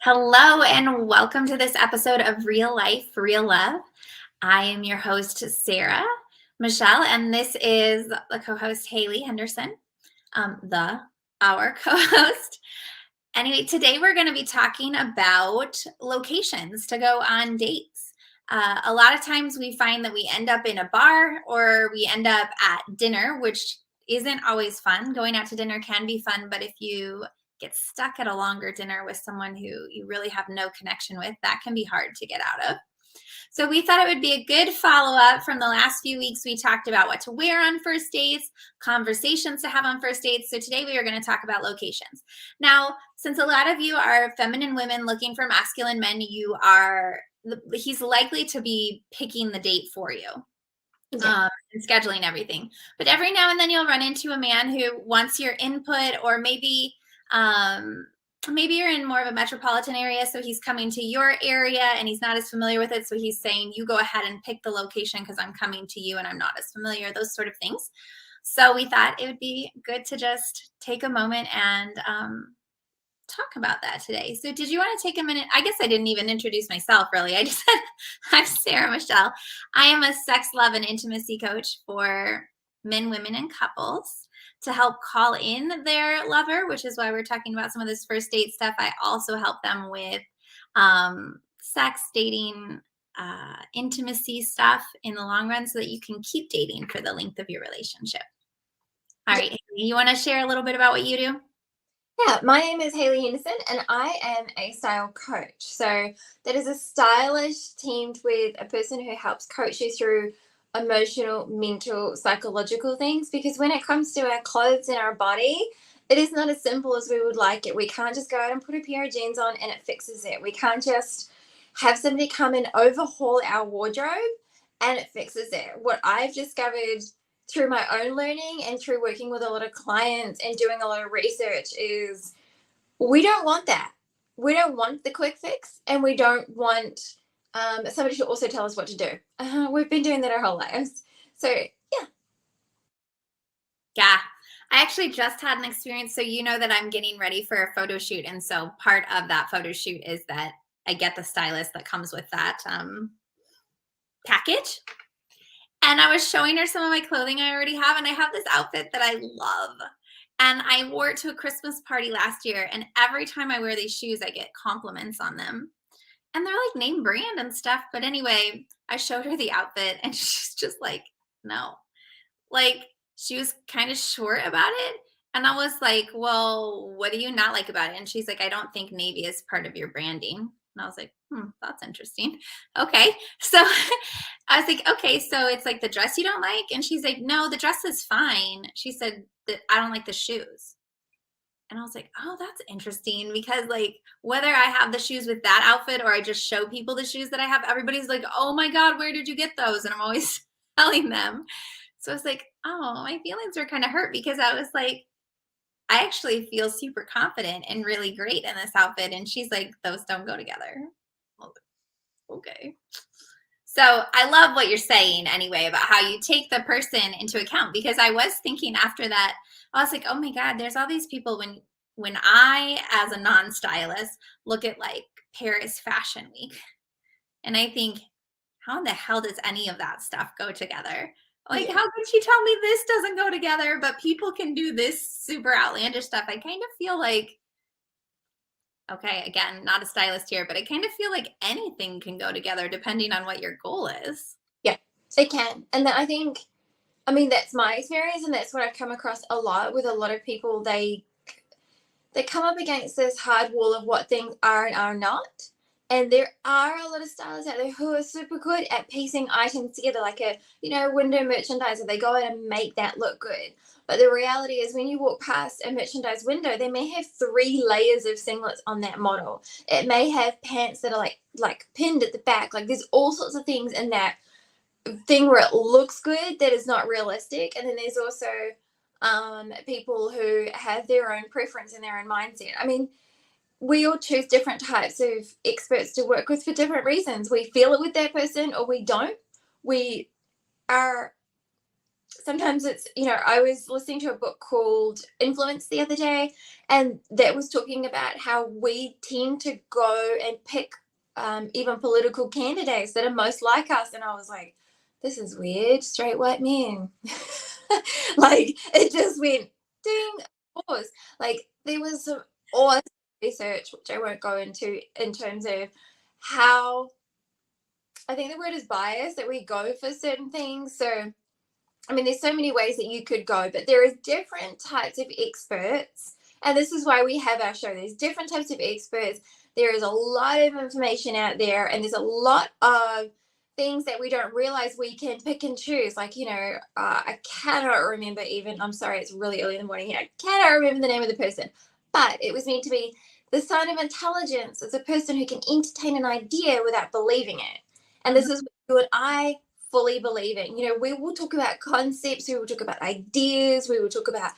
Hello, and welcome to this episode of Real Life, Real Love. I am your host, Sarah Michelle, and this is the co host, Haley Henderson, our co host. Anyway, today we're going to be talking about locations to go on dates. A lot of times we find that we end up in a bar or we end up at dinner, which isn't always fun. Going out to dinner can be fun, but if you get stuck at a longer dinner with someone who you really have no connection with, that can be hard to get out of. So we thought it would be a good follow-up from the last few weeks. We talked about what to wear on first dates, conversations to have on first dates. So today we are going to talk about locations. Now, since a lot of you are feminine women looking for masculine men, he's likely to be picking the date for you. Yeah. And scheduling everything. But every now and then you'll run into a man who wants your input, or maybe you're in more of a metropolitan area, so he's coming to your area and he's not as familiar with it. So he's saying, you go ahead and pick the location because I'm coming to you and I'm not as familiar, those sort of things. So we thought it would be good to just take a moment and talk about that today. So did you want to take a minute? I guess I didn't even introduce myself, really. I just said, I'm Sarah Michelle. I am a sex, love, and intimacy coach for men, women, and couples to help call in their lover, which is why we're talking about some of this first date stuff. I also help them with sex, dating, intimacy stuff in the long run so that you can keep dating for the length of your relationship. All right, you want to share a little bit about what you do? Yeah, my name is Haley Henderson and I am a style coach. So that is a stylist teamed with a person who helps coach you through emotional, mental, psychological things. Because when it comes to our clothes and our body, it is not as simple as we would like it. We can't just go out and put a pair of jeans on and it fixes it. We can't just have somebody come and overhaul our wardrobe and it fixes it. What I've discovered through my own learning and through working with a lot of clients and doing a lot of research is we don't want that. We don't want the quick fix, and we don't want somebody to also tell us what to do. We've been doing that our whole lives. So, yeah. Yeah. I actually just had an experience. So you know that I'm getting ready for a photo shoot. And so part of that photo shoot is that I get the stylist that comes with that package. And I was showing her some of my clothing I already have. And I have this outfit that I love. And I wore it to a Christmas party last year. And every time I wear these shoes, I get compliments on them. And they're like name brand and stuff. But anyway, I showed her the outfit and she's just like, no. Like, she was kind of short about it. And I was like, well, what do you not like about it? And she's like, I don't think navy is part of your branding. And I was like, that's interesting. Okay. So I was like, okay, so it's like the dress you don't like? And she's like, no, the dress is fine. She said that I don't like the shoes. And I was like, oh, that's interesting, because like whether I have the shoes with that outfit or I just show people the shoes that I have, everybody's like, oh my God, where did you get those? And I'm always telling them. So I was like, oh, my feelings were kind of hurt, because I was like, I actually feel super confident and really great in this outfit. And she's like, those don't go together. Okay. So I love what you're saying anyway about how you take the person into account, because I was thinking after that, I was like, oh my God, there's all these people when I, as a non-stylist, look at like Paris Fashion Week, and I think, how in the hell does any of that stuff go together? Like, Yeah. how could she tell me this doesn't go together, but people can do this super outlandish stuff? I kind of feel like, okay, again, not a stylist here, but I kind of feel like anything can go together depending on what your goal is. Yeah, it can. And then I mean, that's my experience, and that's what I've come across a lot with a lot of people. They come up against this hard wall of what things are and are not. And there are a lot of stylists out there who are super good at piecing items together, like a window merchandiser. They go in and make that look good. But the reality is, when you walk past a merchandise window, they may have 3 layers of singlets on that model. It may have pants that are like pinned at the back. Like, there's all sorts of things in that thing where it looks good that is not realistic. And then there's also people who have their own preference and their own mindset. I mean, we all choose different types of experts to work with for different reasons. We feel it with that person or we don't. We are sometimes it's, I was listening to a book called Influence the other day, and that was talking about how we tend to go and pick even political candidates that are most like us. And I was like, this is weird, straight white men. Like, it just went ding, pause. Like, there was some awesome research, which I won't go into, in terms of how, I think the word is bias, that we go for certain things. So, I mean, there's so many ways that you could go, but there is different types of experts. And this is why we have our show. There's different types of experts. There is a lot of information out there, and there's a lot of things that we don't realize we can pick and choose. Like, I cannot remember even, I'm sorry, it's really early in the morning here. I cannot remember the name of the person, but it was meant to be the sign of intelligence is a person who can entertain an idea without believing it. And this is what you and I fully believe in. We will talk about concepts, we will talk about ideas, we will talk about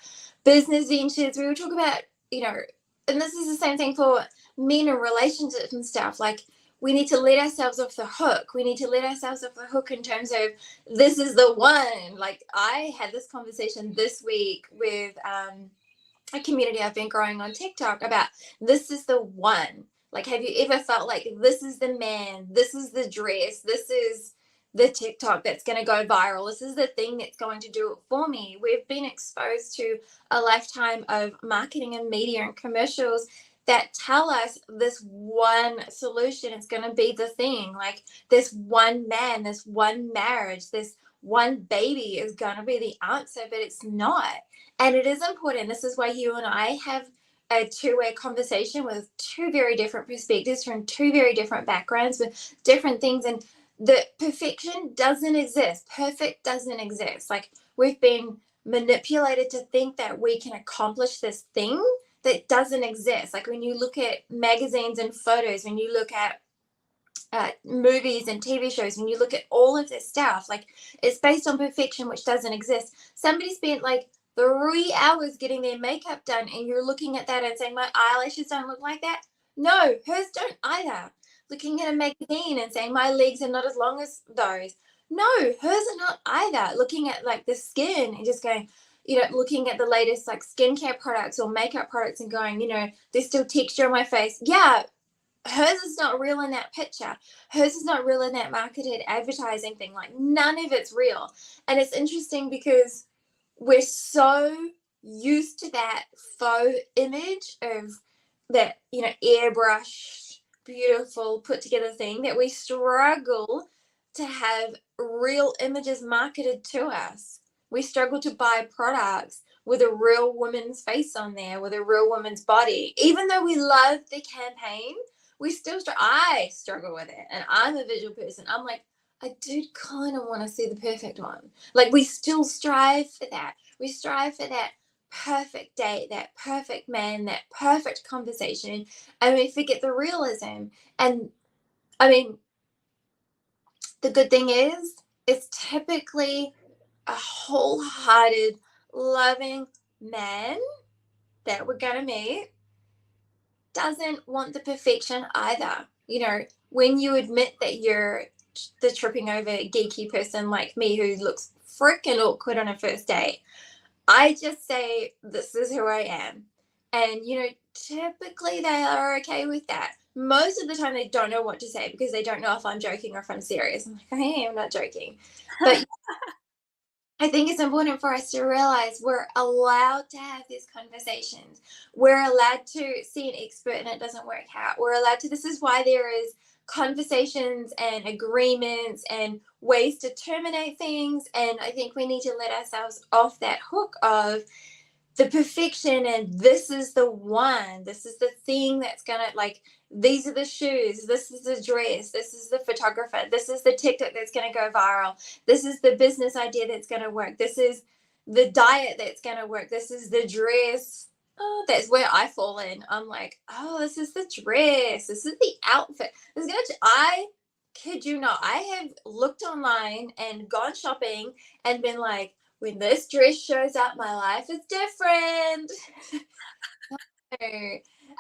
business ventures, we will talk about, and this is the same thing for men and relationships and stuff. Like, we need to let ourselves off the hook. We need to let ourselves off the hook in terms of this is the one. Like, I had this conversation this week with a community I've been growing on TikTok about this is the one. Like, have you ever felt like this is the man, this is the dress, this is the TikTok that's going to go viral, this is the thing that's going to do it for me? We've been exposed to a lifetime of marketing and media and commercials that tell us this one solution is going to be the thing. Like, this one man, this one marriage, this one baby is going to be the answer, but it's not. And it is important. This is why you and I have a two-way conversation with two very different perspectives from two very different backgrounds with different things. And the perfection doesn't exist. Perfect doesn't exist. Like, we've been manipulated to think that we can accomplish this thing that doesn't exist. Like, when you look at magazines and photos, when you look at movies and TV shows, when you look at all of this stuff, like, it's based on perfection, which doesn't exist. Somebody spent like 3 hours getting their makeup done, and you're looking at that and saying, my eyelashes don't look like that. No, hers don't either. Looking at a magazine and saying, my legs are not as long as those. No, hers are not either. Looking at like the skin and just going, looking at the latest like skincare products or makeup products and going, there's still texture on my face. Yeah, hers is not real in that picture. Hers is not real in that marketed advertising thing. Like, none of it's real. And it's interesting because we're so used to that faux image of that, airbrushed, beautiful, put together thing, that we struggle to have real images marketed to us. We struggle to buy products with a real woman's face on there, with a real woman's body. Even though we love the campaign, we still I struggle with it. And I'm a visual person. I'm like, I do kind of want to see the perfect one. Like, we still strive for that. We strive for that perfect date, that perfect man, that perfect conversation, and we forget the realism. And I mean, the good thing is, it's typically a wholehearted, loving man that we're going to meet doesn't want the perfection either. When you admit that you're the tripping over geeky person like me who looks freaking awkward on a first date, I just say, this is who I am. And, typically they are okay with that. Most of the time they don't know what to say because they don't know if I'm joking or if I'm serious. I'm like, hey, I'm not joking. But I think it's important for us to realize we're allowed to have these conversations. We're allowed to see an expert and it doesn't work out. We're allowed to, this is why there is conversations and agreements and ways to terminate things. And I think we need to let ourselves off that hook of the perfection and this is the one, this is the thing that's gonna, like, these are the shoes, this is the dress, this is the photographer, this is the TikTok that's gonna go viral, this is the business idea that's gonna work, this is the diet that's gonna work, this is the dress. Oh, that's where I fall in. I'm like, oh, this is the dress, this is the outfit. This is gonna I kid you not, I have looked online and gone shopping and been like, when this dress shows up, my life is different.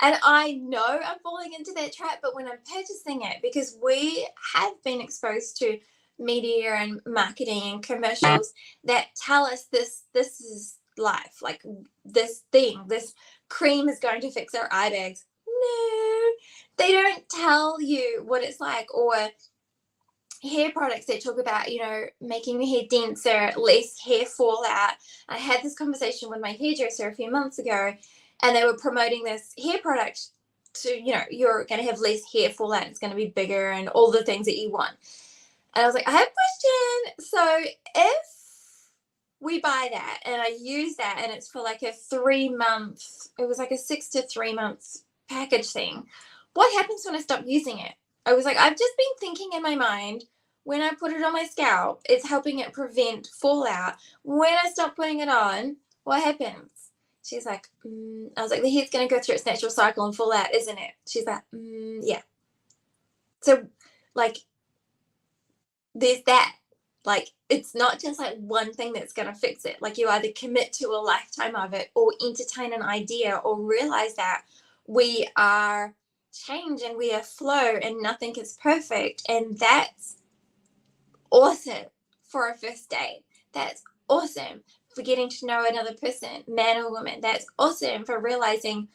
And I know I'm falling into that trap, but when I'm purchasing it, because we have been exposed to media and marketing and commercials that tell us this is life, like this cream is going to fix our eye bags. No, they don't tell you what it's like. Or hair products that talk about, making your hair denser, less hair fallout. I had this conversation with my hairdresser a few months ago, and they were promoting this hair product to, you're going to have less hair fallout, it's going to be bigger, and all the things that you want. And I was like, I have a question. So if we buy that and I use that, and it's for like a 3 month, it was like a 6 to 3 months package thing, what happens when I stop using it? I was like, I've just been thinking in my mind, when I put it on my scalp, it's helping it prevent fallout. When I stop putting it on, what happens? She's like, I was like, the hair's going to go through its natural cycle and fall out, isn't it? She's like, yeah. So, like, there's that. Like, it's not just like one thing that's going to fix it. Like, you either commit to a lifetime of it, or entertain an idea, or realize that we are change and we are flow and nothing is perfect. And that's awesome for a first date. That's awesome for getting to know another person, man or woman. That's awesome for realizing,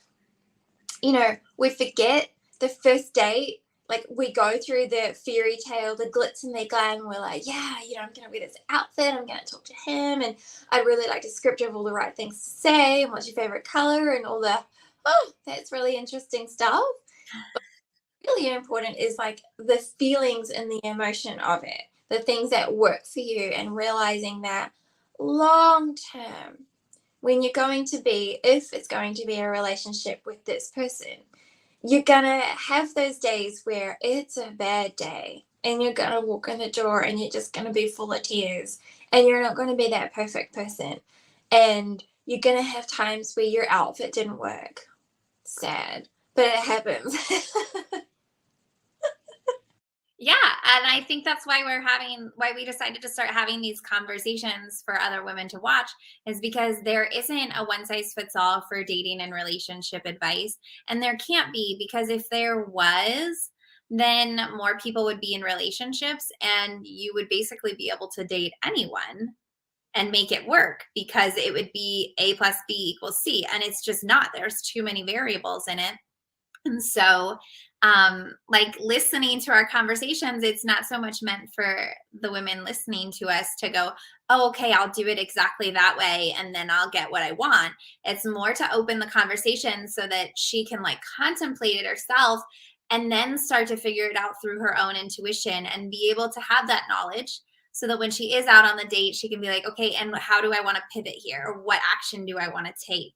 we forget the first date. Like, we go through the fairy tale, the glitz and the glam. We're like, yeah, I'm going to wear this outfit. I'm going to talk to him. And I'd really like a script of all the right things to say. And what's your favorite color? And all the, that's really interesting stuff. But really important is like the feelings and the emotion of it, the things that work for you, and realizing that long term, when you're going to be, if it's going to be a relationship with this person, you're going to have those days where it's a bad day and you're going to walk in the door and you're just going to be full of tears and you're not going to be that perfect person. And you're going to have times where your outfit didn't work. Sad, but it happens. Yeah, and I think that's why why we decided to start having these conversations for other women to watch, is because there isn't a one size fits all for dating and relationship advice. And there can't be, because if there was, then more people would be in relationships and you would basically be able to date anyone and make it work, because it would be A plus B equals C. And it's just not. There's too many variables in it. And so, like, listening to our conversations, it's not so much meant for the women listening to us to go, oh, okay, I'll do it exactly that way and then I'll get what I want. It's more to open the conversation so that she can like contemplate it herself and then start to figure it out through her own intuition and be able to have that knowledge, so that when she is out on the date, she can be like, okay, and how do I want to pivot here? Or what action do I want to take?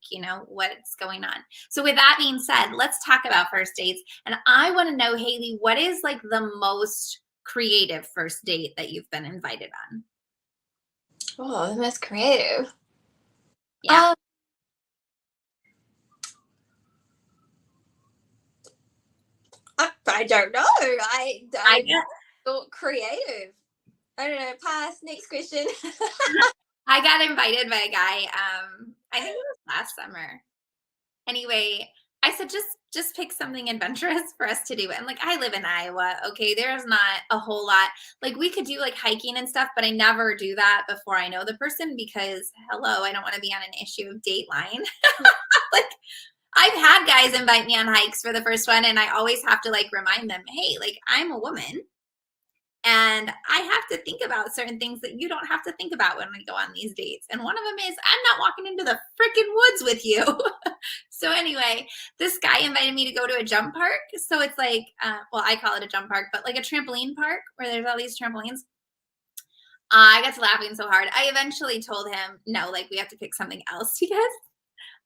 What's going on? So with that being said, let's talk about first dates. And I want to know, Haley, what is like the most creative first date that you've been invited on? Oh, the most creative. Yeah. I don't know. I thought creative. I don't know. Pass. Next question. I got invited by a guy. I think it was last summer. Anyway, I said, just pick something adventurous for us to do. And like, I live in Iowa. Okay. There's not a whole lot. Like, we could do like hiking and stuff, but I never do that before I know the person, because hello, I don't want to be on an issue of Dateline. Like, I've had guys invite me on hikes for the first one, and I always have to like remind them, hey, like, I'm a woman and I have to think about certain things that you don't have to think about when we go on these dates. And one of them is, I'm not walking into the freaking woods with you. So anyway, this guy invited me to go to a jump park. So it's like, well, I call it a jump park, but like a trampoline park where there's all these trampolines. I got to laughing so hard. I eventually told him, no, like, we have to pick something else, because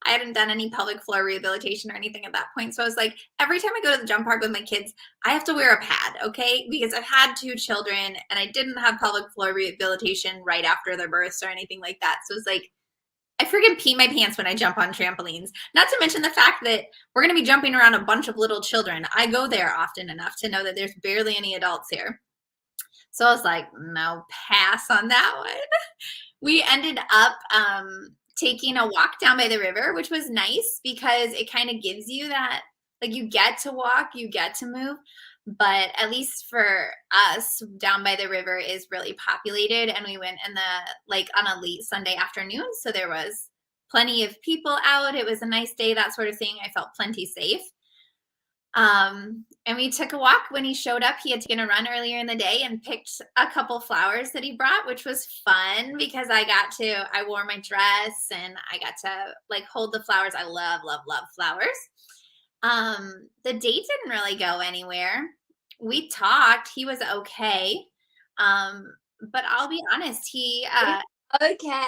I hadn't done any pelvic floor rehabilitation or anything at that point. So I was like, every time I go to the jump park with my kids, I have to wear a pad, okay? Because I've had 2 children and I didn't have pelvic floor rehabilitation right after their births or anything like that. So it's like, I freaking pee my pants when I jump on trampolines. Not to mention the fact that we're going to be jumping around a bunch of little children. I go there often enough to know that there's barely any adults here. So I was like, no, pass on that one. We ended up taking a walk down by the river, which was nice because it kind of gives you that Like you get to walk, you get to move, but at least for us, down by the river is really populated, and we went in the like on a late Sunday afternoon, so there was plenty of people out. It was a nice day, that sort of thing. I felt plenty safe. And we took a walk. When he showed up, he had taken a run earlier in the day and picked a couple flowers that he brought, which was fun because I wore my dress and I got to like hold the flowers. I love, love, love flowers. The date didn't really go anywhere. We talked, he was okay. But I'll be honest, Okay.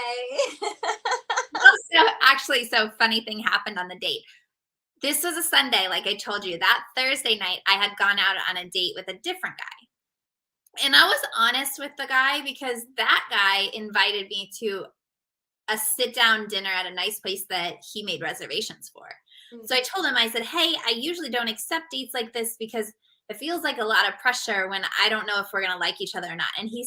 actually, so funny thing happened on the date. This was a Sunday, like I told you. That Thursday night, I had gone out on a date with a different guy. And I was honest with the guy because that guy invited me to a sit down dinner at a nice place that he made reservations for. So I told him, I said, hey, I usually don't accept dates like this because it feels like a lot of pressure when I don't know if we're going to like each other or not. And he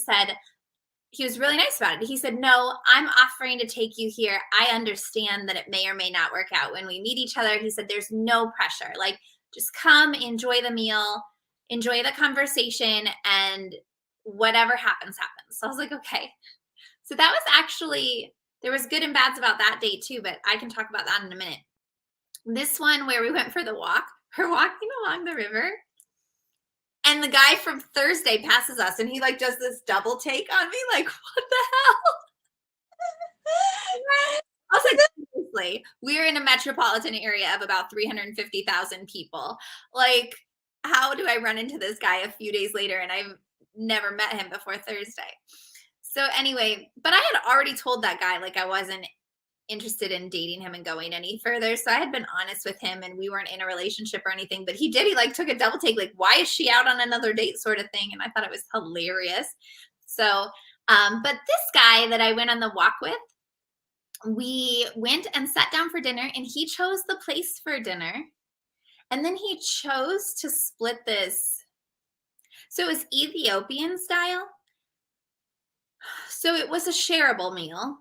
was really nice about it. He said, no, I'm offering to take you here. I understand that it may or may not work out when we meet each other. He said, there's no pressure. Like, just come, enjoy the meal, enjoy the conversation, and whatever happens, happens. So I was like, okay. So that was actually, there was good and bads about that date too, but I can talk about that in a minute. This one where we went for the walk, we're walking along the river, and the guy from Thursday passes us and he like does this double take on me. Like, what the hell? I was like, seriously, we're in a metropolitan area of about 350,000 people. Like, how do I run into this guy a few days later and I've never met him before Thursday? So anyway, but I had already told that guy like I wasn't interested in dating him and going any further. So I had been honest with him and we weren't in a relationship or anything, but he like took a double take, like, why is she out on another date sort of thing. And I thought it was hilarious. So, but this guy that I went on the walk with, we went and sat down for dinner and he chose the place for dinner. And then he chose to split this. So it was Ethiopian style. So it was a shareable meal.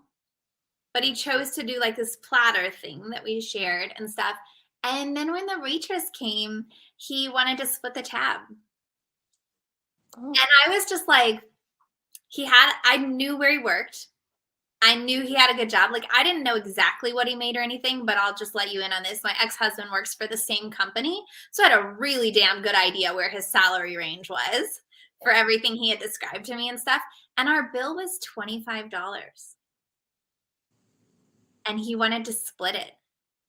But he chose to do like this platter thing that we shared and stuff. And then when the waitress came, he wanted to split the tab. Oh. And I was just like, I knew where he worked. I knew he had a good job. Like, I didn't know exactly what he made or anything, but I'll just let you in on this. My ex-husband works for the same company. So I had a really damn good idea where his salary range was for everything he had described to me and stuff. And our bill was $25. And he wanted to split it.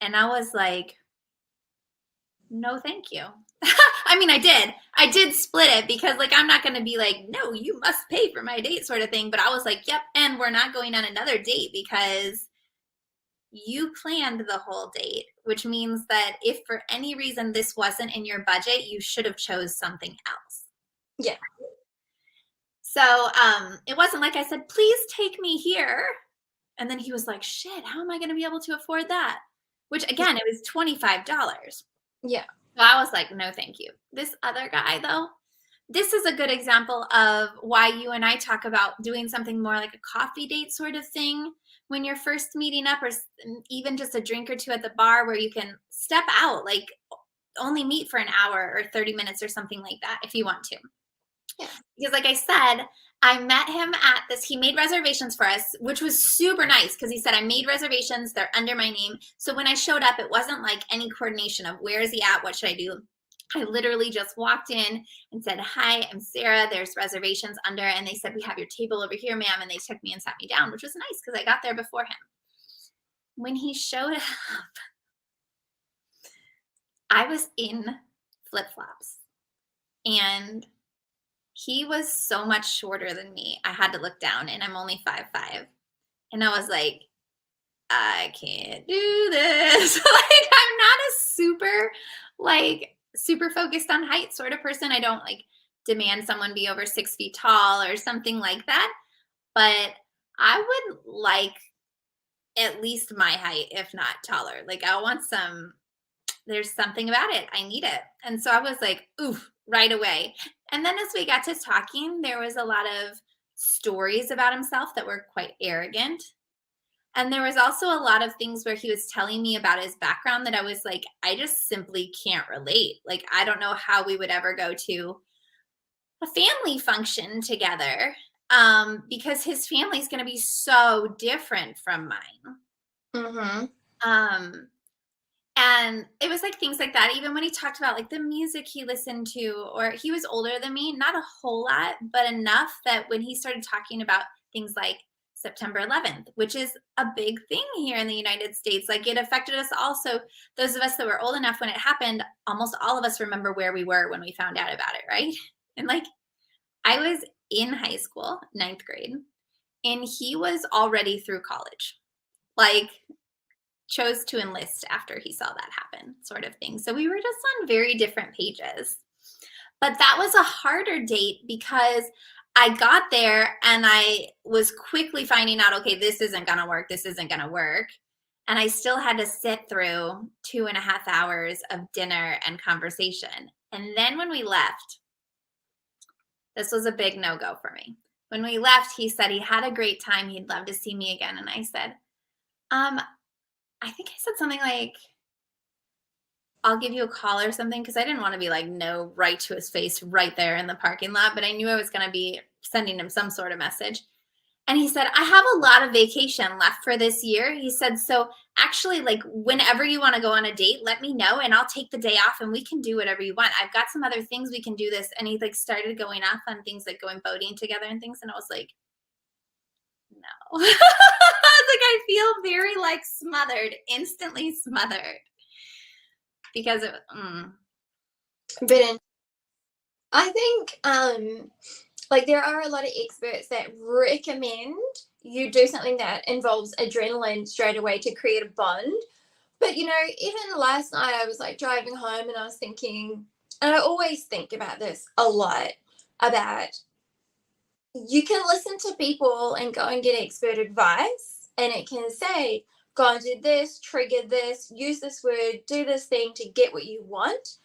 And I was like, no, thank you. I mean, I did split it because like, I'm not going to be like, no, you must pay for my date sort of thing. But I was like, yep. And we're not going on another date because you planned the whole date, which means that if for any reason this wasn't in your budget, you should have chose something else. Yeah. So it wasn't like I said, please take me here. And then he was like, shit, how am I going to be able to afford that? Which again, it was $25. Yeah. So I was like, no, thank you. This other guy though, this is a good example of why you and I talk about doing something more like a coffee date sort of thing when you're first meeting up, or even just a drink or two at the bar where you can step out, like only meet for an hour or 30 minutes or something like that if you want to. Yeah. Because like I said, I met him at this, he made reservations for us, which was super nice because he said, I made reservations, they're under my name. So when I showed up, it wasn't like any coordination of where is he at, what should I do? I literally just walked in and said, hi, I'm Sarah, there's reservations under, and they said, we have your table over here, ma'am, and they took me and sat me down, which was nice because I got there before him. When he showed up, I was in flip-flops, and he was so much shorter than me. I had to look down, and I'm only 5'5". And I was like, I can't do this. Like, I'm not a super focused on height sort of person. I don't like demand someone be over 6 feet tall or something like that. But I would like at least my height, if not taller. Like, I want there's something about it. I need it. And so I was like, oof, right away. And then as we got to talking, there was a lot of stories about himself that were quite arrogant. And there was also a lot of things where he was telling me about his background that I was like, I just simply can't relate. Like, I don't know how we would ever go to a family function together, because his family is going to be so different from mine. Mm-hmm. Um, and it was like things like that. Even when he talked about like the music he listened to, or he was older than me, not a whole lot, but enough that when he started talking about things like September 11th, which is a big thing here in the United States, like it affected us also. Those of us that were old enough when it happened, almost all of us remember where we were when we found out about it, right? And like I was in high school, ninth grade, and he was already through college. Like chose to enlist after he saw that happen, sort of thing. So we were just on very different pages. But that was a harder date because I got there and I was quickly finding out, okay, this isn't going to work. This isn't going to work. And I still had to sit through 2.5 hours of dinner and conversation. And then when we left, this was a big no go for me. When we left, he said he had a great time. He'd love to see me again. And I said, I think I said something like, I'll give you a call or something, because I didn't want to be like, no, right to his face right there in the parking lot. But I knew I was going to be sending him some sort of message. And he said, I have a lot of vacation left for this year. He said, so actually, like, whenever you want to go on a date, let me know and I'll take the day off and we can do whatever you want. I've got some other things we can do this. And he like started going off on things like going boating together and things. And I was like, no. It's like I feel very like smothered, instantly smothered. Because it But I think like there are a lot of experts that recommend you do something that involves adrenaline straight away to create a bond. But you know, even last night I was like driving home and I was thinking, and I always think about this a lot, about you can listen to people and go and get expert advice, and it can say, go and do this, trigger this, use this word, do this thing to get what you want.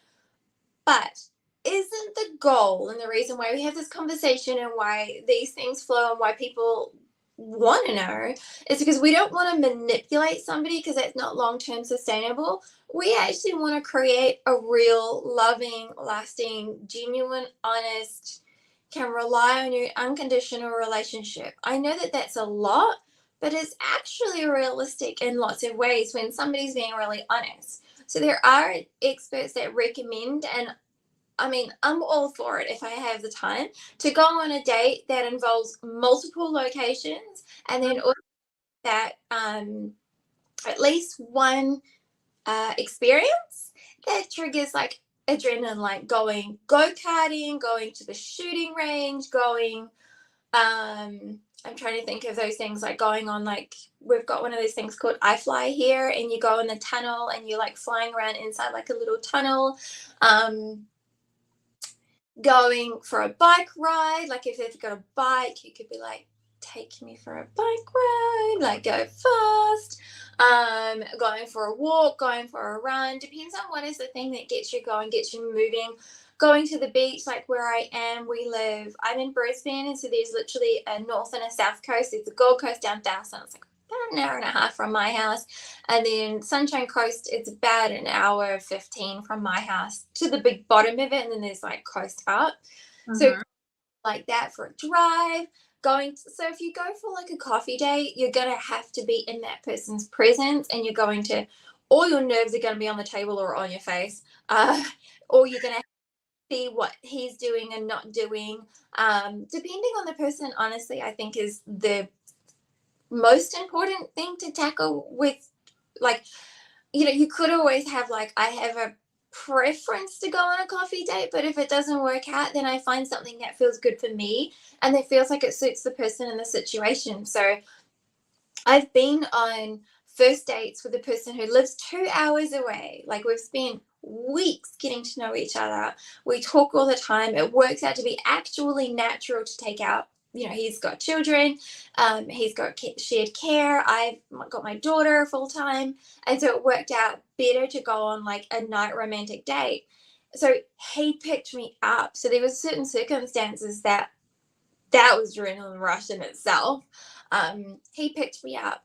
But isn't the goal and the reason why we have this conversation and why these things flow and why people want to know is because we don't want to manipulate somebody, because that's not long term sustainable. We actually want to create a real, loving, lasting, genuine, honest, can rely on you, unconditional relationship. I know that that's a lot, but it's actually realistic in lots of ways when somebody's being really honest. So there are experts that recommend, and I mean, I'm all for it if I have the time to go on a date that involves multiple locations, and then also that at least one experience that triggers like adrenaline, like going go-karting, going to the shooting range, going I'm trying to think of those things, like going on, like we've got one of those things called iFly here, and you go in the tunnel and you're like flying around inside like a little tunnel. Going for a bike ride, like if they've got a bike, you could be like, take me for a bike ride, like go fast. Going for a walk, going for a run, depends on what is the thing that gets you going, gets you moving. Going to the beach, like where I am, I'm in Brisbane, and so there's literally a north and a south coast. There's the Gold Coast down Dawson, it's like about an hour and a half from my house, and then Sunshine Coast, it's about an hour 15 from my house to the big bottom of it, and then there's like coast up. So like that for a drive. So if you go for like a coffee date, you're gonna have to be in that person's presence, and you're going to, all your nerves are going to be on the table or on your face, or you're going to see what he's doing and not doing, depending on the person. Honestly, I think is the most important thing to tackle with, like, you know, you could always have like, I have a preference to go on a coffee date, but if it doesn't work out, then I find something that feels good for me and that feels like it suits the person and the situation. So I've been on first dates with a person who lives 2 hours away. Like we've spent weeks getting to know each other. We talk all the time. It works out to be actually natural to take out. You know, he's got children. He's got shared care. I've got my daughter full time. And so it worked out better to go on like a night romantic date. So he picked me up. So there was certain circumstances that that was adrenaline rush in itself. He picked me up.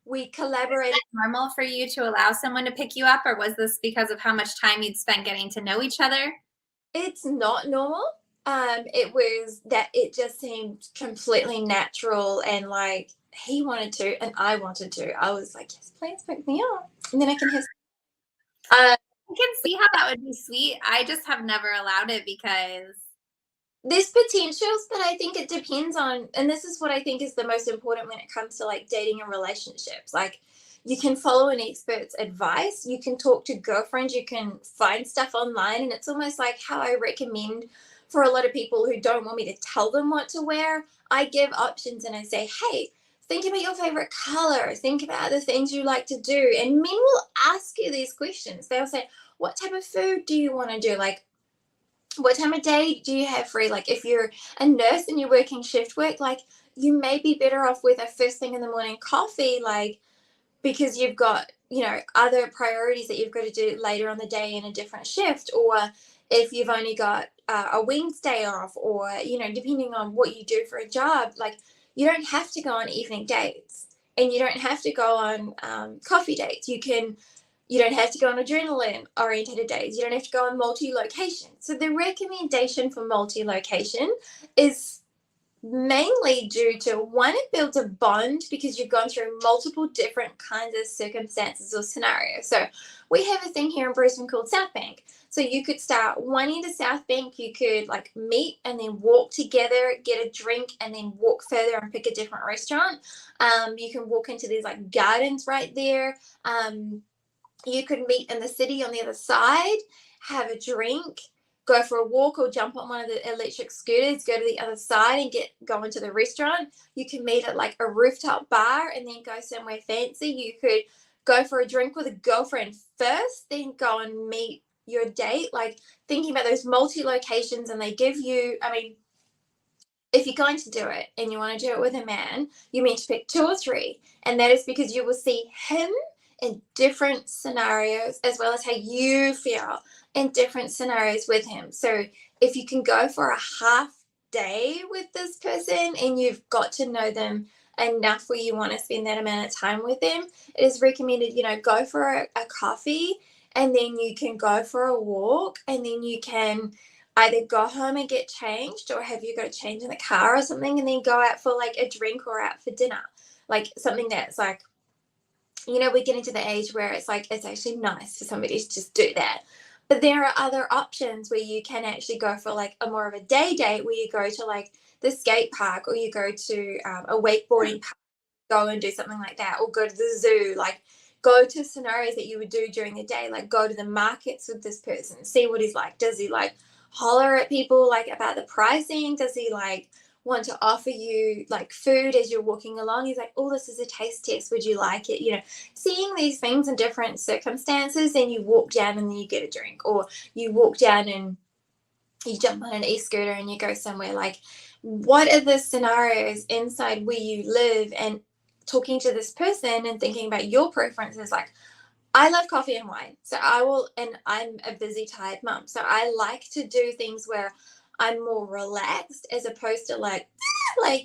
We collaborated. Normal for you to allow someone to pick you up, or was this because of how much time you'd spent getting to know each other? It's not normal. It was that it just seemed completely natural, and like he wanted to and I wanted to. I was like, yes, please pick me up. And then I can have I can see how that would be sweet. I just have never allowed it because there's potentials, but I think it depends on, and this is what I think is the most important when it comes to like dating and relationships. Like, you can follow an expert's advice, you can talk to girlfriends, you can find stuff online, and it's almost like how I recommend for a lot of people who don't want me to tell them what to wear. I give options and I say, hey, think about your favorite color, think about the things you like to do. And men will ask you these questions. They'll say, what type of food do you want to do? Like, what time of day do you have free? Like, if you're a nurse and you're working shift work, like, you may be better off with a first thing in the morning coffee, like, because you've got, other priorities that you've got to do later on the day in a different shift. Or if you've only got a Wednesday off, or, depending on what you do for a job, like, you don't have to go on evening dates, and you don't have to go on coffee dates. You don't have to go on adrenaline oriented days. You don't have to go on multi-location. So the recommendation for multi-location is mainly due to, one, it builds a bond because you've gone through multiple different kinds of circumstances or scenarios. So we have a thing here in Brisbane called South Bank. So you could start one end of South Bank, you could like meet and then walk together, get a drink, and then walk further and pick a different restaurant. You can walk into these like gardens right there. You could meet in the city on the other side, have a drink, go for a walk, or jump on one of the electric scooters, go to the other side and go into the restaurant. You can meet at like a rooftop bar and then go somewhere fancy. You could go for a drink with a girlfriend first, then go and meet your date. Like, thinking about those multi-locations, and they give you, if you're going to do it and you want to do it with a man, you mean to pick 2 or 3. And that is because you will see him in different scenarios, as well as how you feel in different scenarios with him. So if you can go for a half day with this person and you've got to know them enough where you want to spend that amount of time with them, it is recommended, go for a coffee, and then you can go for a walk, and then you can either go home and get changed, or have you got to change in the car or something, and then go out for like a drink or out for dinner. Like, something that's like, we're getting to the age where it's like, it's actually nice for somebody to just do that. But there are other options where you can actually go for like a more of a day date, where you go to like the skate park, or you go to a wakeboarding park, go and do something like that, or go to the zoo. Like, go to scenarios that you would do during the day, like go to the markets with this person, see what he's like. Does he like holler at people like about the pricing? Does he like want to offer you like food as you're walking along? He's like, oh, this is a taste test, would you like it? Seeing these things in different circumstances, and you walk down and then you get a drink, or you walk down and you jump on an e-scooter and you go somewhere. Like, what are the scenarios inside where you live, and talking to this person and thinking about your preferences. Like, I love coffee and wine. So and I'm a busy, tired mum. So I like to do things where I'm more relaxed, as opposed to like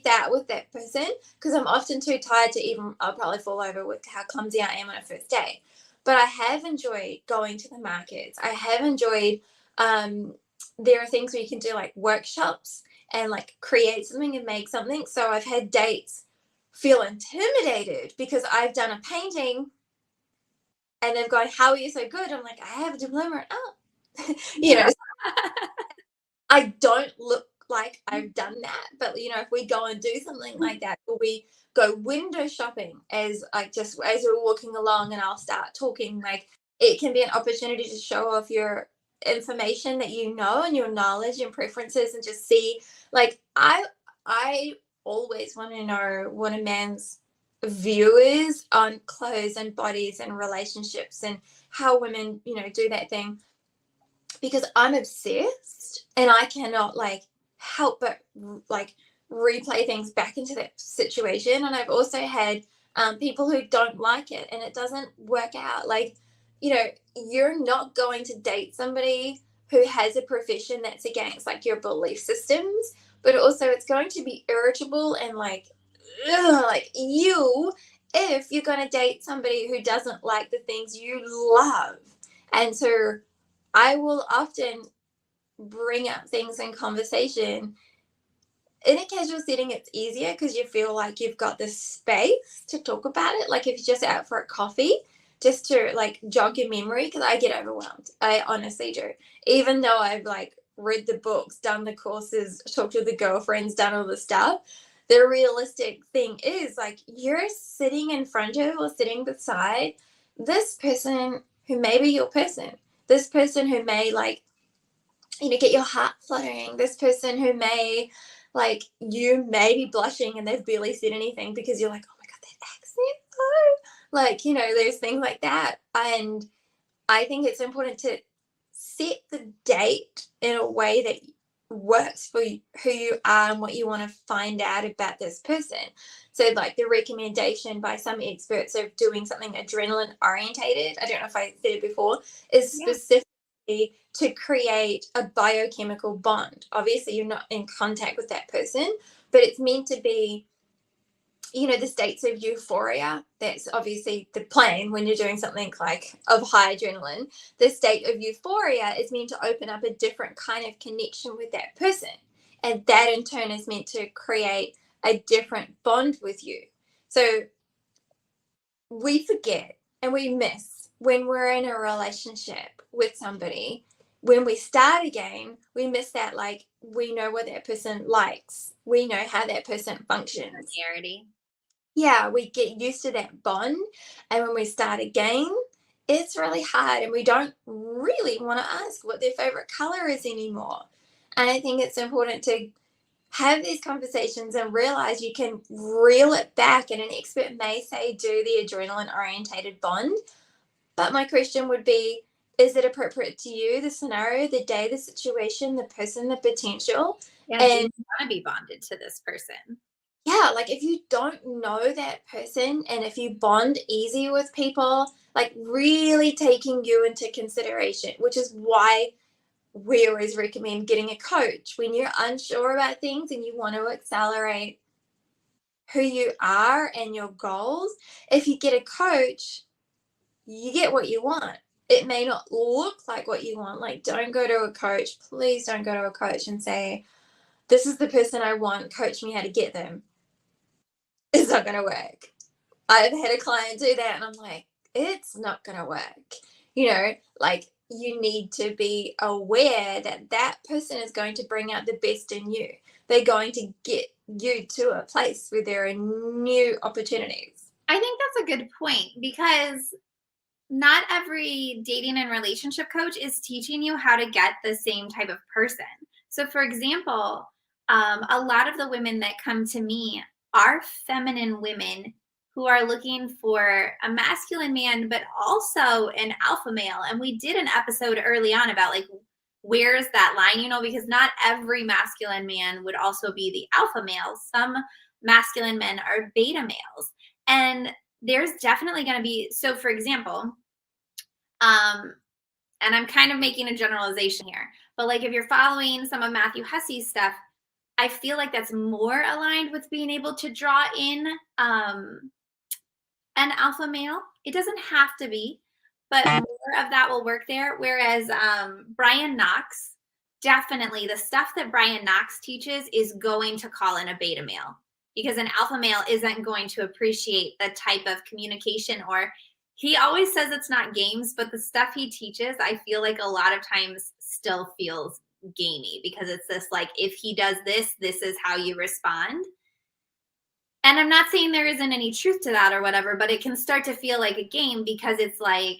that with that person, because I'm often too tired to even, I'll probably fall over with how clumsy I am on a first date. But I have enjoyed going to the markets. I have enjoyed, there are things where you can do like workshops and like create something and make something. So I've had dates feel intimidated because I've done a painting and they've gone, how are you so good? I'm like, I have a diploma in art. I don't look like I've done that, but if we go and do something like that, or we go window shopping as we're walking along, and I'll start talking, like, it can be an opportunity to show off your information that and your knowledge and preferences, and just see, like, I always want to know what a man's view is on clothes and bodies and relationships, and how women do that thing, because I'm obsessed and I cannot like help but like replay things back into that situation. And I've also had people who don't like it and it doesn't work out. Like, you're not going to date somebody who has a profession that's against like your belief systems, but also it's going to be irritable and like, ugh, like you, if you're going to date somebody who doesn't like the things you love. And so I will often bring up things in conversation. In a casual setting, it's easier because you feel like you've got the space to talk about it. Like if you're just out for a coffee, just to like jog your memory, because I get overwhelmed. I honestly do. Even though I've like read the books, done the courses, talked to the girlfriends, done all the stuff, the realistic thing is like you're sitting in front of or sitting beside this person who may be your person, this person who may like, you know, get your heart fluttering, this person who may like you may be blushing and they've barely said anything because you're like, oh my god, that accent, oh, like, you know, there's things like that. And I think it's important to set the date in a way that works for who you are and what you want to find out about this person. So like the recommendation by some experts of doing something adrenaline orientated, I don't know if I said it before, is Yeah. specifically to create a biochemical bond. Obviously you're not in contact with that person, but it's meant to be, you know, the states of euphoria. That's obviously the plan when you're doing something like of high adrenaline. The state of euphoria is meant to open up a different kind of connection with that person. And that in turn is meant to create a different bond with you. So we forget and we miss when we're in a relationship with somebody. When we start again, we miss that, like, we know what that person likes, we know how that person functions. Familiarity. Yeah, we get used to that bond. And when we start again, it's really hard. And we don't really want to ask what their favorite color is anymore. And I think it's important to have these conversations and realize you can reel it back. And an expert may say, do the adrenaline orientated bond. But my question would be, is it appropriate to you, the scenario, the day, the situation, the person, the potential? Yeah, do you And want to be bonded to this person? yeah, like if you don't know that person and if you bond easy with people, like really taking you into consideration, which is why we always recommend getting a coach when you're unsure about things and you want to accelerate who you are and your goals. If you get a coach, you get what you want. It may not look like what you want. Like, don't go to a coach. Please don't go to a coach and say, this is the person I want. Coach me how to get them. It's not going to work. I've had a client do that and I'm like, it's not going to work. You know, like you need to be aware that that person is going to bring out the best in you. They're going to get you to a place where there are new opportunities. I think that's a good point because not every dating and relationship coach is teaching you how to get the same type of person. So, for example, a lot of the women that come to me are feminine women who are looking for a masculine man, but also an alpha male. And we did an episode early on about like, where's that line, you know, because not every masculine man would also be the alpha male. Some masculine men are beta males. And there's definitely going to be, so for example, and I'm kind of making a generalization here, but like if you're following some of Matthew Hussey's stuff, I feel like that's more aligned with being able to draw in an alpha male. It doesn't have to be, but more of that will work there. Whereas Brian Knox, definitely the stuff that Brian Knox teaches is going to call in a beta male because an alpha male isn't going to appreciate the type of communication, or he always says it's not games, but the stuff he teaches, I feel like a lot of times still feels gamey because it's this like, if he does this, this is how you respond. And I'm not saying there isn't any truth to that or whatever, but it can start to feel like a game because it's like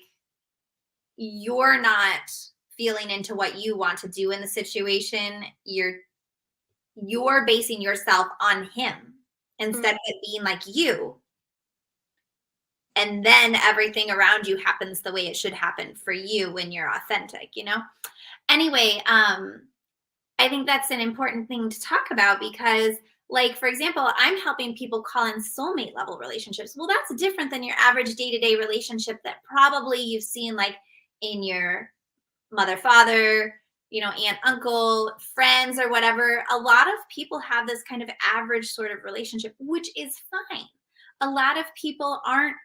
you're not feeling into what you want to do in the situation. You're basing yourself on him instead of it being like you. And then everything around you happens the way it should happen for you when you're authentic, you know? Anyway, I think that's an important thing to talk about because, like, for example, I'm helping people call in soulmate level relationships. Well, that's different than your average day-to-day relationship that probably you've seen like in your mother-father aunt, uncle, friends, or whatever, a lot of people have this kind of average sort of relationship, which is fine. A lot of people aren't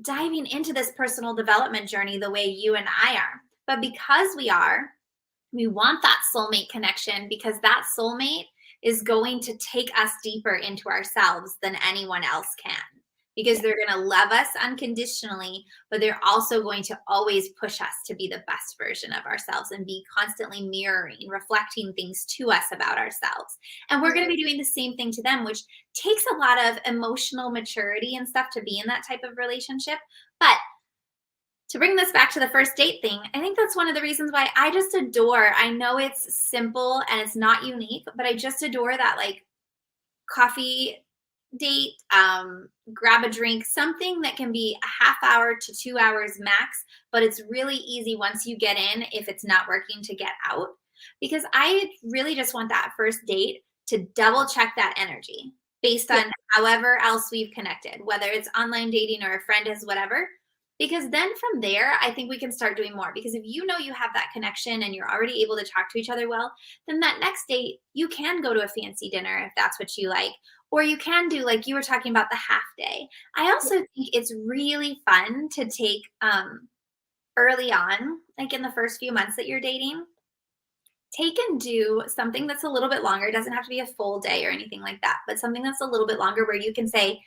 diving into this personal development journey the way you and I are. But because we want that soulmate connection, because that soulmate is going to take us deeper into ourselves than anyone else can. Because they're going to love us unconditionally, but they're also going to always push us to be the best version of ourselves and be constantly mirroring, reflecting things to us about ourselves. And we're going to be doing the same thing to them, which takes a lot of emotional maturity and stuff to be in that type of relationship. But to bring this back to the first date thing, I think that's one of the reasons why I just adore, I know it's simple and it's not unique, but I just adore that like coffee date, grab a drink, something that can be a half hour to 2 hours max, but it's really easy once you get in, if it's not working, to get out. Because I really just want that first date to double check that energy based on however else we've connected, whether it's online dating or a friend is, whatever. Because then from there, I think we can start doing more. Because if you know you have that connection and you're already able to talk to each other well, then that next date, you can go to a fancy dinner if that's what you like. Or you can do, like you were talking about, the half day. I also think it's really fun to take early on, like in the first few months that you're dating, take and do something that's a little bit longer. It doesn't have to be a full day or anything like that, but something that's a little bit longer where you can say,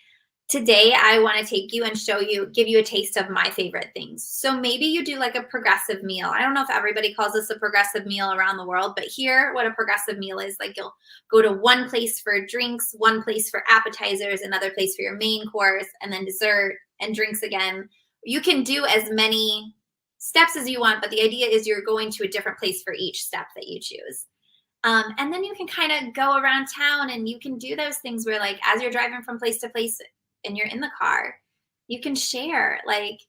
today I want to take you and show you, give you a taste of my favorite things. So maybe you do like a progressive meal. I don't know if everybody calls this a progressive meal around the world, but here what a progressive meal is, like you'll go to one place for drinks, one place for appetizers, another place for your main course, and then dessert and drinks again. You can do as many steps as you want, but the idea is you're going to a different place for each step that you choose. And then you can kind of go around town and you can do those things where, like, as you're driving from place to place and you're in the car, you can share, like,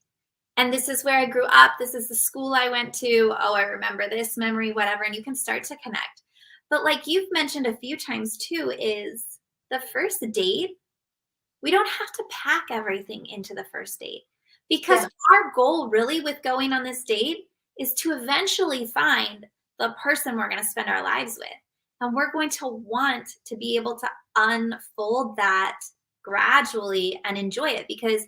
and this is where I grew up. This is the school I went to. Oh, I remember this memory, whatever. And you can start to connect. But like you've mentioned a few times too, is the first date, we don't have to pack everything into the first date, because our goal really with going on this date is to eventually find the person we're going to spend our lives with. And we're going to want to be able to unfold that gradually and enjoy it, because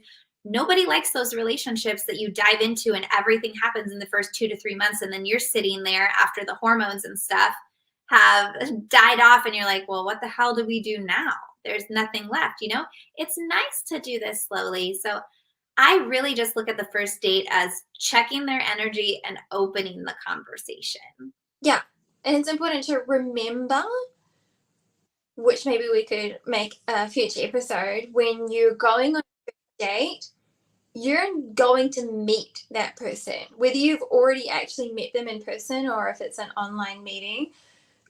nobody likes those relationships that you dive into and everything happens in the first 2 to 3 months. And then you're sitting there after the hormones and stuff have died off and you're like, well, what the hell do we do now? There's nothing left, you know? It's nice to do this slowly. So I really just look at the first date as checking their energy and opening the conversation. Yeah. And it's important to remember, which maybe we could make a future episode, when you're going on a date, you're going to meet that person. Whether you've already actually met them in person or if it's an online meeting,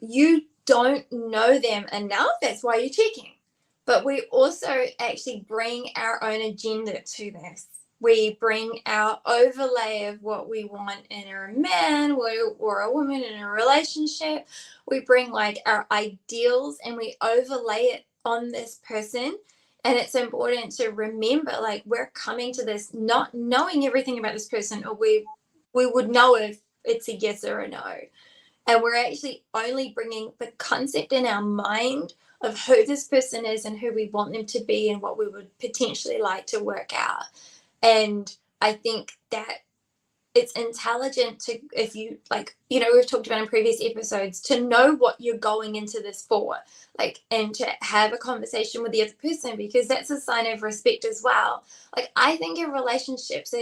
you don't know them enough. That's why you're checking. But we also actually bring our own agenda to this. We bring our overlay of what we want in a man or a woman in a relationship. We bring like our ideals and we overlay it on this person. And it's important to remember, like, we're coming to this not knowing everything about this person, or we would know if it's a yes or a no. And we're actually only bringing the concept in our mind of who this person is and who we want them to be and what we would potentially like to work out. And I think that it's intelligent to, if you like, you know, we've talked about in previous episodes, to know what you're going into this for, like, and to have a conversation with the other person, because that's a sign of respect as well. Like, I think in relationships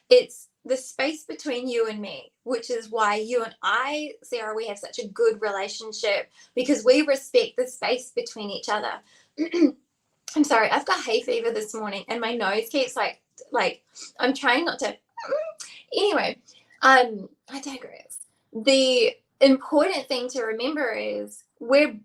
it's the space between you and me, which is why you and I, Sarah, we have such a good relationship, because we respect the space between each other. I'm sorry, I've got hay fever this morning and my nose keeps like I'm trying not to. Anyway, I digress. The important thing to remember is we're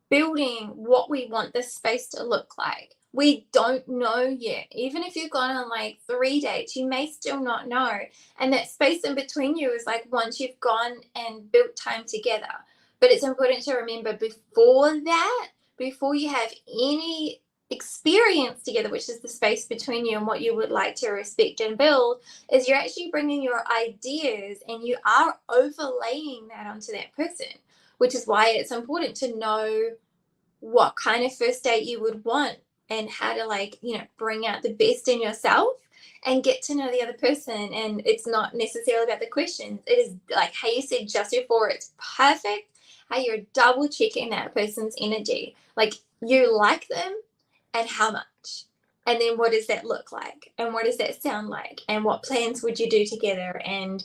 building what we want this space to look like. We don't know yet. Even if you've gone on like 3 dates, you may still not know. And that space in between you is like once you've gone and built time together. But it's important to remember before that, before you have any experience together, which is the space between you and what you would like to respect and build, is you're actually bringing your ideas and you are overlaying that onto that person, which is why it's important to know what kind of first date you would want and how to, like, bring out the best in yourself and get to know the other person. And it's not necessarily about the questions. It is like how you said just before, it's perfect how you're double checking that person's energy. Like, you like them and how much? And then what does that look like? And what does that sound like? And what plans would you do together? And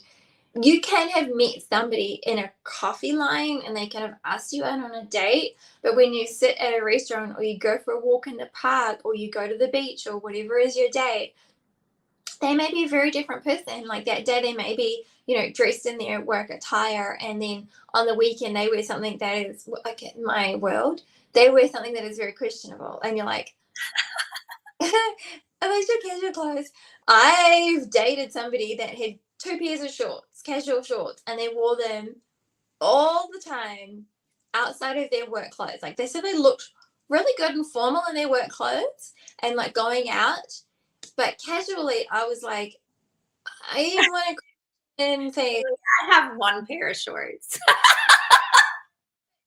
you can have met somebody in a coffee line and they kind of ask you out on a date, but when you sit at a restaurant or you go for a walk in the park or you go to the beach or whatever is your date, they may be a very different person. Like that day, they may be, dressed in their work attire, and then on the weekend, they wear something that is, like in my world, they wear something that is very questionable. And you're like, are those your casual clothes? I've dated somebody that had two pairs of shorts, casual shorts, and they wore them all the time outside of their work clothes. Like they said they looked really good and formal in their work clothes and like going out, but casually, I was like, I want to and say I have one pair of shorts.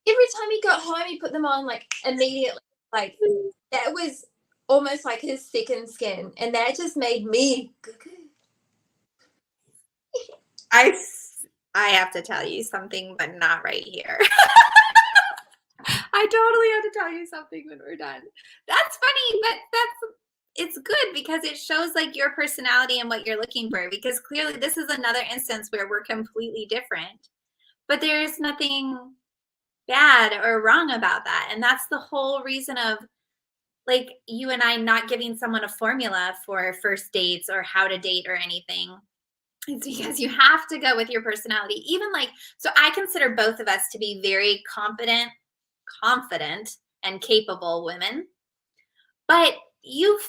every time he got home, he put them on like immediately. Like that was almost like his second skin, and that just made me. I have to tell you something, but not right here. I totally have to tell you something when we're done. That's funny, but it's good because it shows like your personality and what you're looking for, because clearly this is another instance where we're completely different, but there's nothing bad or wrong about that. And that's the whole reason of like you and I not giving someone a formula for first dates or how to date or anything. It's because you have to go with your personality. Even like, so I consider both of us to be very confident and capable women. But you've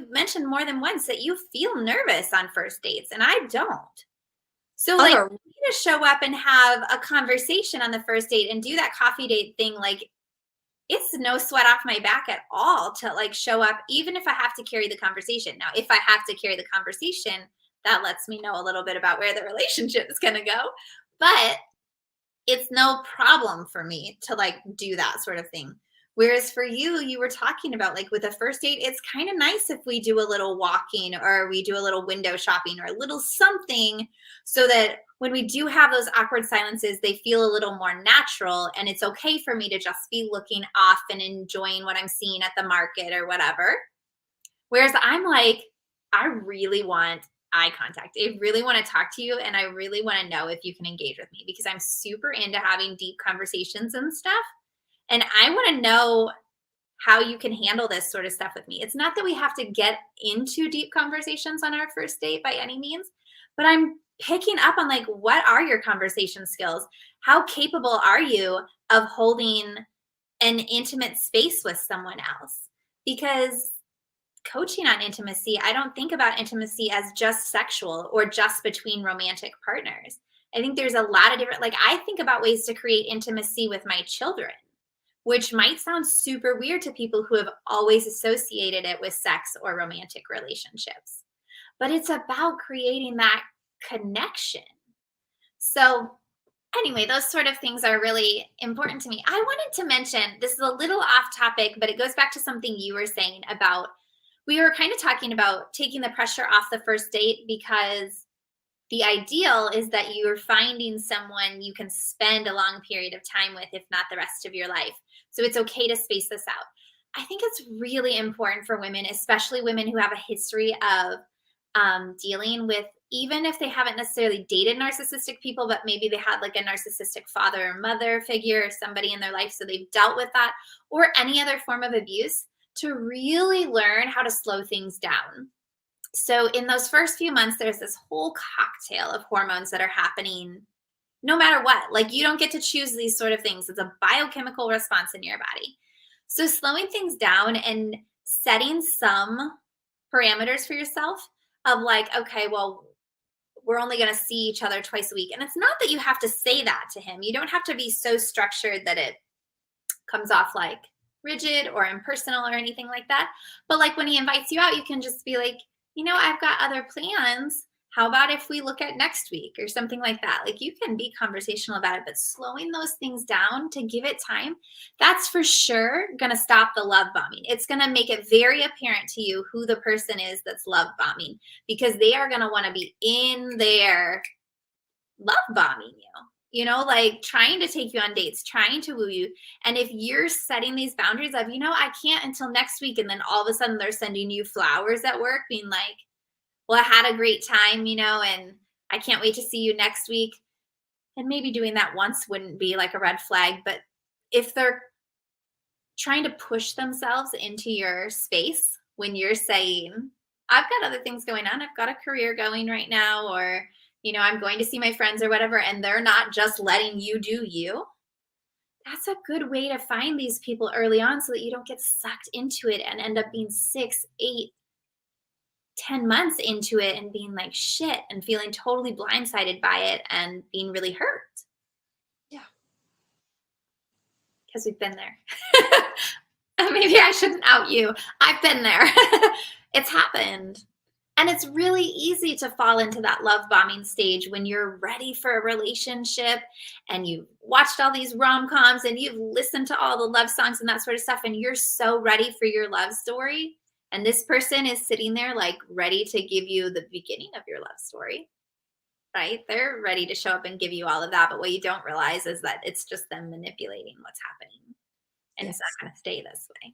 mentioned more than once that you feel nervous on first dates, and I don't. So like for me to show up and have a conversation on the first date and do that coffee date thing, like it's no sweat off my back at all to like show up, even if I have to carry the conversation. Now, if I have to carry the conversation, that lets me know a little bit about where the relationship is going to go. But it's no problem for me to like do that sort of thing. Whereas for you, you were talking about like with a first date, it's kind of nice if we do a little walking or we do a little window shopping or a little something, so that when we do have those awkward silences, they feel a little more natural, and it's okay for me to just be looking off and enjoying what I'm seeing at the market or whatever. Whereas I'm like, I really want eye contact. I really want to talk to you, and I really want to know if you can engage with me, because I'm super into having deep conversations and stuff. And I want to know how you can handle this sort of stuff with me. It's not that we have to get into deep conversations on our first date by any means, but I'm picking up on like, what are your conversation skills? How capable are you of holding an intimate space with someone else? Because coaching on intimacy, I don't think about intimacy as just sexual or just between romantic partners. I think there's a lot of different, like I think about ways to create intimacy with my children, which might sound super weird to people who have always associated it with sex or romantic relationships. But it's about creating that connection. So anyway, those sort of things are really important to me. I wanted to mention, this is a little off topic, but it goes back to something you were saying about, we were kind of talking about taking the pressure off the first date, because the ideal is that you're finding someone you can spend a long period of time with, if not the rest of your life. So it's okay to space this out. I think it's really important for women, especially women who have a history of dealing with, even if they haven't necessarily dated narcissistic people, but maybe they had like a narcissistic father or mother figure or somebody in their life, so they've dealt with that, or any other form of abuse, to really learn how to slow things down. So in those first few months, there's this whole cocktail of hormones that are happening no matter what. Like you don't get to choose these sort of things. It's a biochemical response in your body. So slowing things down and setting some parameters for yourself of like, okay, well, we're only going to see each other twice a week. And it's not that you have to say that to him. You don't have to be so structured that it comes off like rigid or impersonal or anything like that. But like when he invites you out, you can just be like, I've got other plans. How about if we look at next week or something like that? Like you can be conversational about it, but slowing those things down to give it time, that's for sure going to stop the love bombing. It's going to make it very apparent to you who the person is that's love bombing, because they are going to want to be in there love bombing like trying to take you on dates, trying to woo you. And if you're setting these boundaries of, I can't until next week, and then all of a sudden they're sending you flowers at work being like, well, I had a great time, and I can't wait to see you next week. And maybe doing that once wouldn't be like a red flag. But if they're trying to push themselves into your space when you're saying, I've got other things going on, I've got a career going right now, or, I'm going to see my friends or whatever, and they're not just letting you do you, that's a good way to find these people early on so that you don't get sucked into it and end up being 6, 8, 10 months into it and being like shit and feeling totally blindsided by it and being really hurt. Yeah. Because we've been there. Maybe I shouldn't out you. I've been there. It's happened. And it's really easy to fall into that love bombing stage when you're ready for a relationship and you've watched all these rom-coms and you've listened to all the love songs and that sort of stuff, and you're so ready for your love story. And this person is sitting there like ready to give you the beginning of your love story, right? They're ready to show up and give you all of that. But what you don't realize is that it's just them manipulating what's happening. And It's not going to stay this way.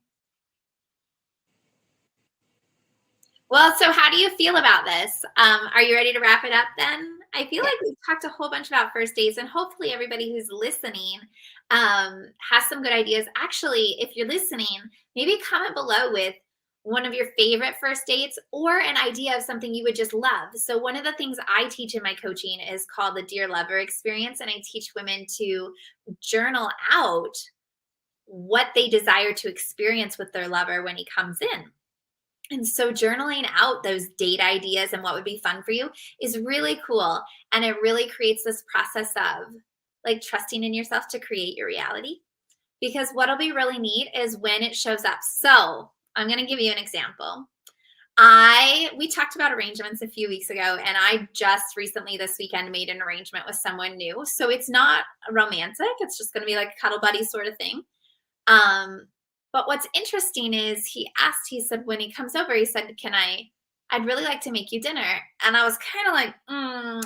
Well, so how do you feel about this? Are you ready to wrap it up then? I feel like we've talked a whole bunch about first dates, and hopefully everybody who's listening has some good ideas. Actually, if you're listening, maybe comment below with one of your favorite first dates or an idea of something you would just love. So one of the things I teach in my coaching is called the Dear Lover experience. And I teach women to journal out what they desire to experience with their lover when he comes in. And so journaling out those date ideas and what would be fun for you is really cool. And it really creates this process of like trusting in yourself to create your reality. Because what'll be really neat is when it shows up. So I'm going to give you an example. We talked about arrangements a few weeks ago, and I just recently this weekend made an arrangement with someone new. So it's not romantic. It's just going to be like a cuddle buddy sort of thing. But what's interesting is he said, when he comes over, he said, I'd really like to make you dinner. And I was kind of like,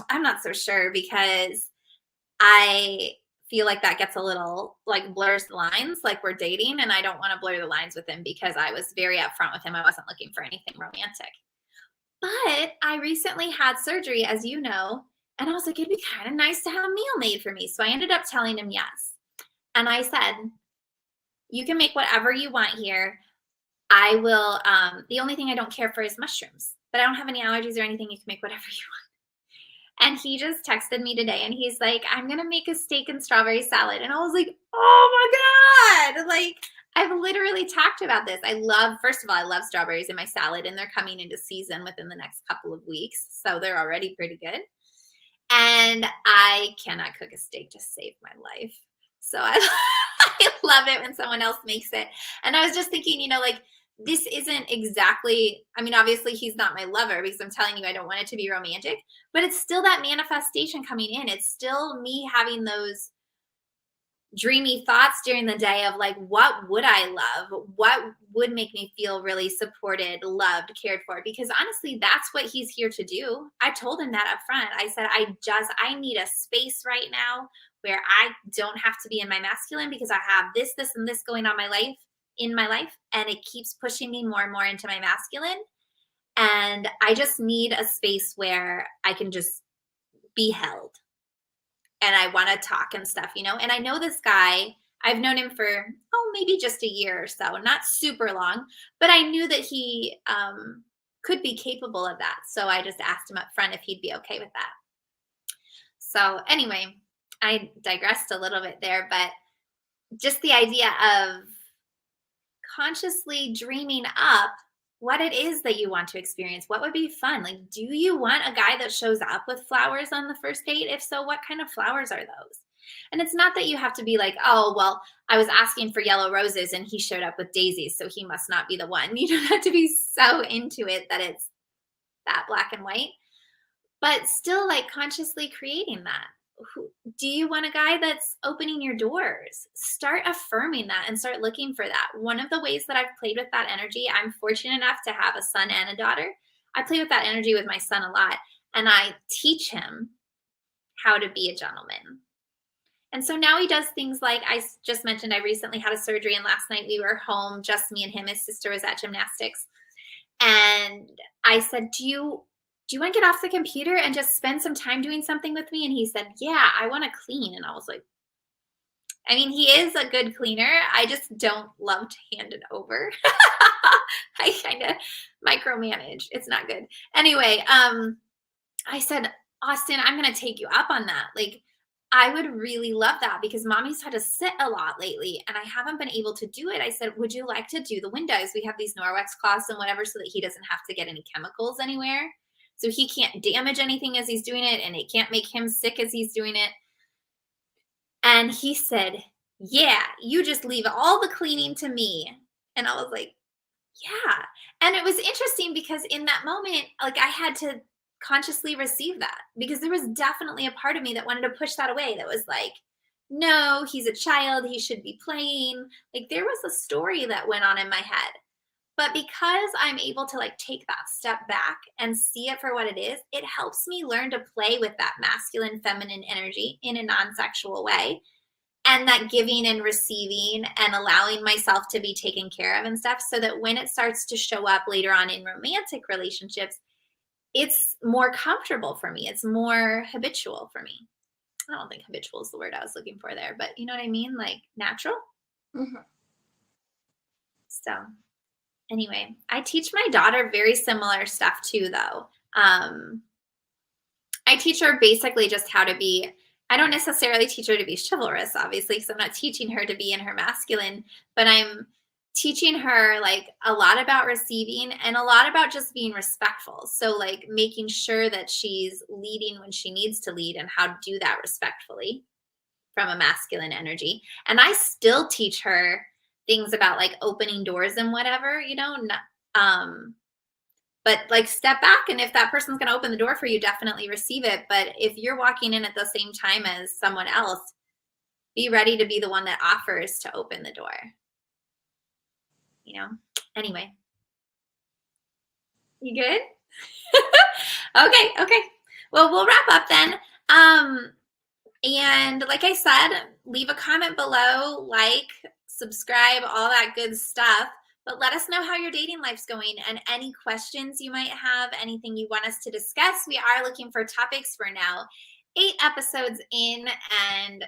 I'm not so sure, because I feel like that gets a little like blurs the lines, like we're dating, and I don't want to blur the lines with him because I was very upfront with him. I wasn't looking for anything romantic. But I recently had surgery, as you know, and I was like, it'd be kind of nice to have a meal made for me. So I ended up telling him yes. And I said, you can make whatever you want here. I will, the only thing I don't care for is mushrooms, but I don't have any allergies or anything. You can make whatever you want. And he just texted me today and he's like, I'm going to make a steak and strawberry salad. And I was like, oh my God. Like, I've literally talked about this. First of all, I love strawberries in my salad, and they're coming into season within the next couple of weeks. So they're already pretty good. And I cannot cook a steak to save my life. So I love it when someone else makes it. And I was just thinking, like, this isn't exactly, obviously he's not my lover because I'm telling you I don't want it to be romantic, but it's still that manifestation coming in. It's still me having those dreamy thoughts during the day of like, what would I love? What would make me feel really supported, loved, cared for? Because honestly, that's what he's here to do. I told him that up front. I said, I need a space right now where I don't have to be in my masculine because I have this, and this going on in my life. And it keeps pushing me more and more into my masculine. And I just need a space where I can just be held. And I want to talk and stuff, and I know this guy, I've known him for, maybe just a year or so, not super long, but I knew that he could be capable of that. So I just asked him up front if he'd be okay with that. So anyway, I digressed a little bit there, but just the idea of consciously dreaming up what it is that you want to experience. What would be fun? Like, do you want a guy that shows up with flowers on the first date? If so, what kind of flowers are those? And it's not that you have to be like, oh, well, I was asking for yellow roses and he showed up with daisies, so he must not be the one. You don't have to be so into it that it's that black and white, but still like consciously creating that. Do you want a guy that's opening your doors? Start affirming that and start looking for that. One of the ways that I've played with that energy, I'm fortunate enough to have a son and a daughter. I play with that energy with my son a lot, and I teach him how to be a gentleman. And so now he does things like just mentioned, I recently had a surgery, and last night we were home, just me and him. His sister was at gymnastics. And I said, do you want to get off the computer and just spend some time doing something with me? And he said, yeah, I want to clean. And I was like, I mean, he is a good cleaner. I just don't love to hand it over. I kind of micromanage. It's not good. Anyway, I said, Austin, I'm going to take you up on that. Like, I would really love that because mommy's had to sit a lot lately and I haven't been able to do it. I said, would you like to do the windows? We have these Norwex cloths and whatever so that he doesn't have to get any chemicals anywhere. So he can't damage anything as he's doing it and it can't make him sick as he's doing it. And he said, yeah, you just leave all the cleaning to me. And I was like, yeah. And it was interesting because in that moment, like I had to consciously receive that because there was definitely a part of me that wanted to push that away. That was like, no, he's a child. He should be playing. Like there was a story that went on in my head. But because I'm able to like take that step back and see it for what it is, it helps me learn to play with that masculine, feminine energy in a non-sexual way. And that giving and receiving and allowing myself to be taken care of and stuff so that when it starts to show up later on in romantic relationships, it's more comfortable for me. It's more habitual for me. I don't think habitual is the word I was looking for there, but you know what I mean? Like natural. Mm-hmm. So anyway, I teach my daughter very similar stuff too, though. I teach her basically just how to be, I don't necessarily teach her to be chivalrous, obviously, because I'm not teaching her to be in her masculine, but I'm teaching her like a lot about receiving and a lot about just being respectful. So like making sure that she's leading when she needs to lead and how to do that respectfully from a masculine energy. And I still teach her things about like opening doors and whatever, you know, but like step back. And if that person's going to open the door for you, definitely receive it. But if you're walking in at the same time as someone else, be ready to be the one that offers to open the door. You know, anyway, you good? Okay. Well, we'll wrap up then. And like I said, leave a comment below, like, subscribe, all that good stuff. But let us know how your dating life's going and any questions you might have, anything you want us to discuss. We are looking for topics for now. 8 episodes in and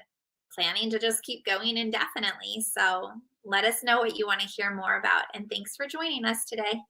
planning to just keep going indefinitely. So let us know what you want to hear more about. And thanks for joining us today.